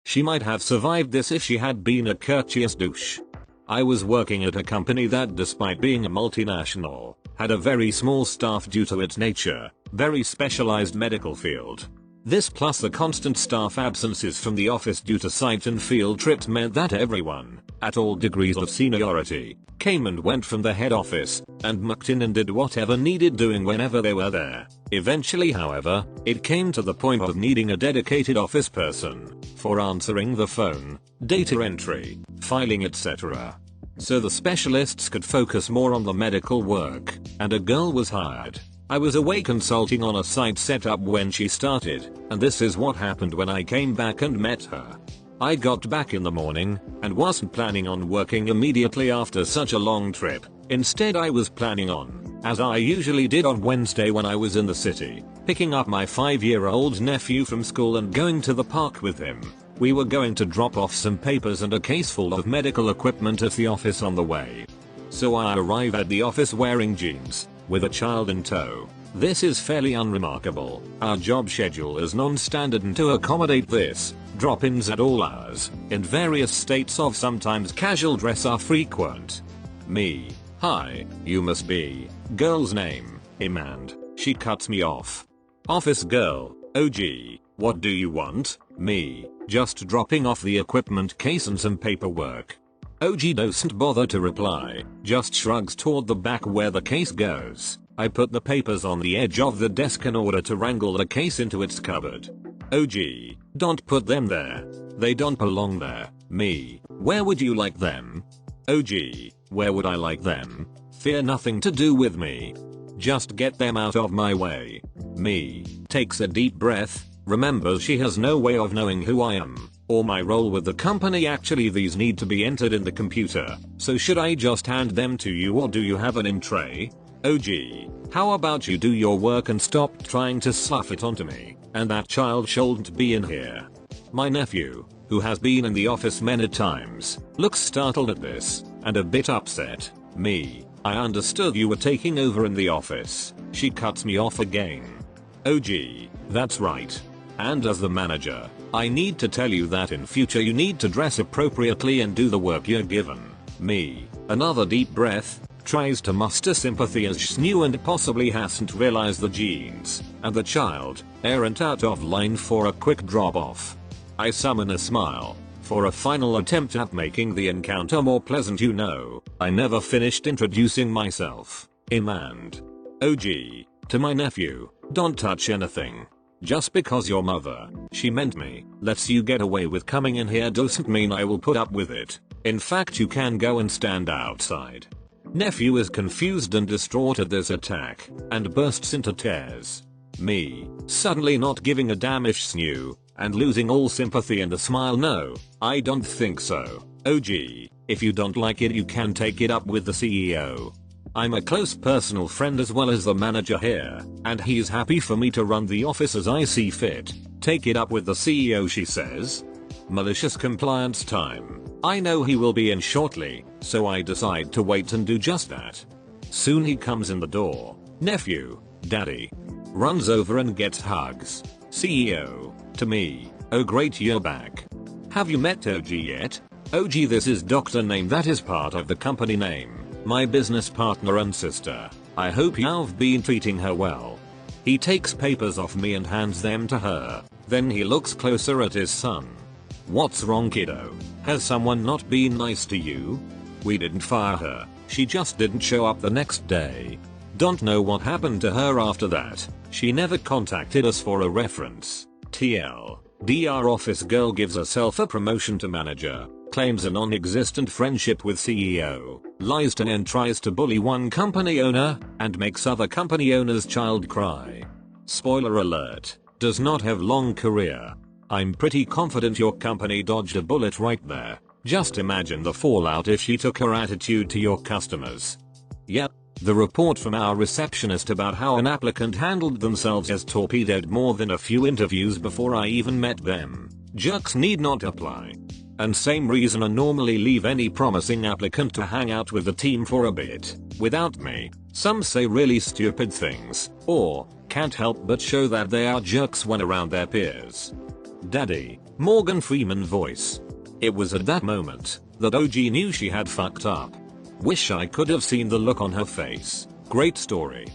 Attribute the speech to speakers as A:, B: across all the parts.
A: She might have survived this if she had been a courteous douche. I was working at a company that, despite being a multinational, had a very small staff due to its nature, very specialized medical field. This plus the constant staff absences from the office due to site and field trips meant that everyone, at all degrees of seniority, came and went from the head office, and mucked in and did whatever needed doing whenever they were there. Eventually, however, it came to the point of needing a dedicated office person for answering the phone, data entry, filing, etc. So the specialists could focus more on the medical work, and a girl was hired. I was away consulting on a site setup when she started, and this is what happened when I came back and met her. I got back in the morning, and wasn't planning on working immediately after such a long trip. Instead, I was planning on, as I usually did on Wednesday when I was in the city, picking up my 5-year-old nephew from school and going to the park with him. We were going to drop off some papers and a case full of medical equipment at the office on the way. So I arrive at the office wearing jeans, with a child in tow. This is fairly unremarkable. Our job schedule is non-standard, and to accommodate this, drop-ins at all hours, in various states of sometimes casual dress are frequent. Me. Hi, you must be. Girl's name, Imand. She cuts me off. Office girl, OG. What do you want? Me. Just dropping off the equipment case and some paperwork. OG doesn't bother to reply, just shrugs toward the back where the case goes. I put the papers on the edge of the desk in order to wrangle the case into its cupboard. OG, don't put them there. They don't belong there. Me. Where would you like them? OG, where would I like them? Fear nothing to do with me. Just get them out of my way. Me. Takes a deep breath, remembers she has no way of knowing who I am, or my role with the company. Actually, these need to be entered in the computer, so should I just hand them to you, or do you have an in tray? OG, how about you do your work and stop trying to slough it onto me, and that child shouldn't be in here. My nephew, who has been in the office many times, looks startled at this, and a bit upset. Me, I understood you were taking over in the office. She cuts me off again. OG, that's right. And as the manager, I need to tell you that in future you need to dress appropriately and do the work you're given. Me, another deep breath, tries to muster sympathy as she's new and possibly hasn't realized the jeans and the child aren't out of line for a quick drop off. I summon a smile for a final attempt at making the encounter more pleasant. You know, I never finished introducing myself. Imand. OG, to my nephew, don't touch anything. Just because your mother, she meant me, lets you get away with coming in here doesn't mean I will put up with it. In fact, you can go and stand outside. Nephew is confused and distraught at this attack, and bursts into tears. Me, suddenly not giving a damn if she's new, and losing all sympathy and a smile. No, I don't think so. OG, if you don't like it you can take it up with the CEO. I'm a close personal friend as well as the manager here, and he's happy for me to run the office as I see fit. Take it up with the CEO, she says. Malicious compliance time. I know he will be in shortly, so I decide to wait and do just that. Soon he comes in the door. Nephew, daddy. Runs over and gets hugs. CEO, to me, oh great you're back. Have you met OG yet? OG, this is Dr. Name, that is part of the company name. My business partner and sister. I hope you've been treating her well. He takes papers off me and hands them to her. Then he looks closer at his son. What's wrong, kiddo? Has someone not been nice to you? We didn't fire her. She just didn't show up the next day. Don't know what happened to her after that. She never contacted us for a reference. TL. DR office girl gives herself a promotion to manager. Claims a non-existent friendship with CEO. Lies to and tries to bully one company owner and makes other company owner's child cry. Spoiler alert. Does not have long career. I'm pretty confident your company dodged a bullet right there. Just imagine the fallout if she took her attitude to your customers. Yep, the report from our receptionist about how an applicant handled themselves has torpedoed more than a few interviews before I even met them. Jerks need not apply. And same reason I normally leave any promising applicant to hang out with the team for a bit. Without me, some say really stupid things, or can't help but show that they are jerks when around their peers. Daddy, Morgan Freeman voice. It was at that moment that OG knew she had fucked up. Wish I could have seen the look on her face. Great story.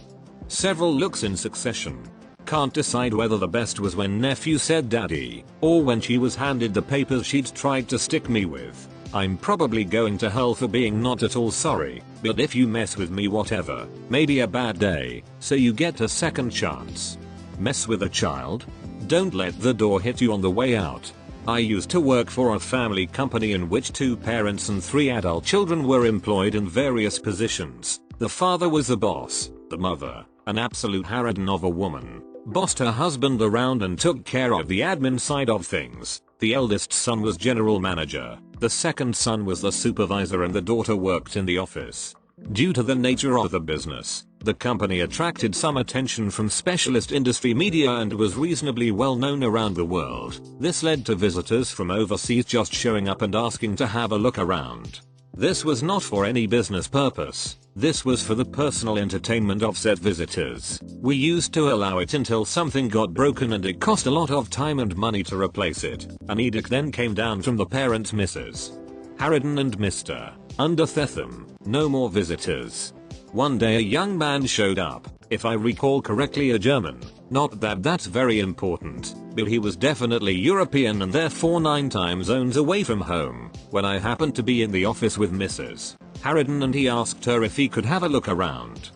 A: Several looks in succession. Can't decide whether the best was when nephew said daddy, or when she was handed the papers she'd tried to stick me with. I'm probably going to hell for being not at all sorry, but if you mess with me whatever, maybe a bad day, so you get a second chance. Mess with a child? Don't let the door hit you on the way out. I used to work for a family company in which 2 parents and 3 adult children were employed in various positions. The father was the boss, the mother, an absolute harridan of a woman, bossed her husband around and took care of the admin side of things. The eldest son was general manager, the second son was the supervisor, and the daughter worked in the office. Due to the nature of the business, the company attracted some attention from specialist industry media and was reasonably well known around the world. This led to visitors from overseas just showing up and asking to have a look around. This was not for any business purpose. This was for the personal entertainment of said visitors. We used to allow it until something got broken and it cost a lot of time and money to replace it. An edict then came down from the parents, Mrs. Harridan and Mr. Underthetham. No more visitors. One day a young man showed up, if I recall correctly a German. Not that that's very important, but he was definitely European and therefore 9 time zones away from home. When I happened to be in the office with Mrs. Harridan and he asked her if he could have a look around.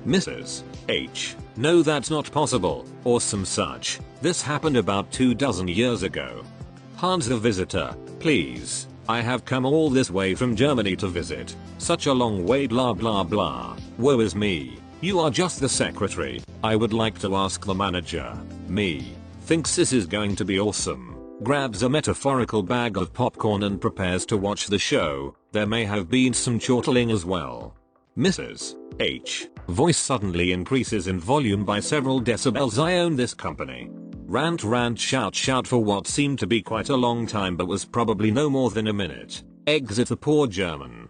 A: Mrs. H. No, that's not possible, or some such. This happened about 24 years ago. Hans the visitor, please. I have come all this way from Germany to visit. Such a long way, blah blah blah. Woe is me. You are just the secretary. I would like to ask the manager. Me. Thinks this is going to be awesome. Grabs a metaphorical bag of popcorn and prepares to watch the show. There may have been some chortling as well. Mrs. H. Voice suddenly increases in volume by several decibels. I own this company. Rant rant shout shout for what seemed to be quite a long time but was probably no more than a minute. Exit the poor German.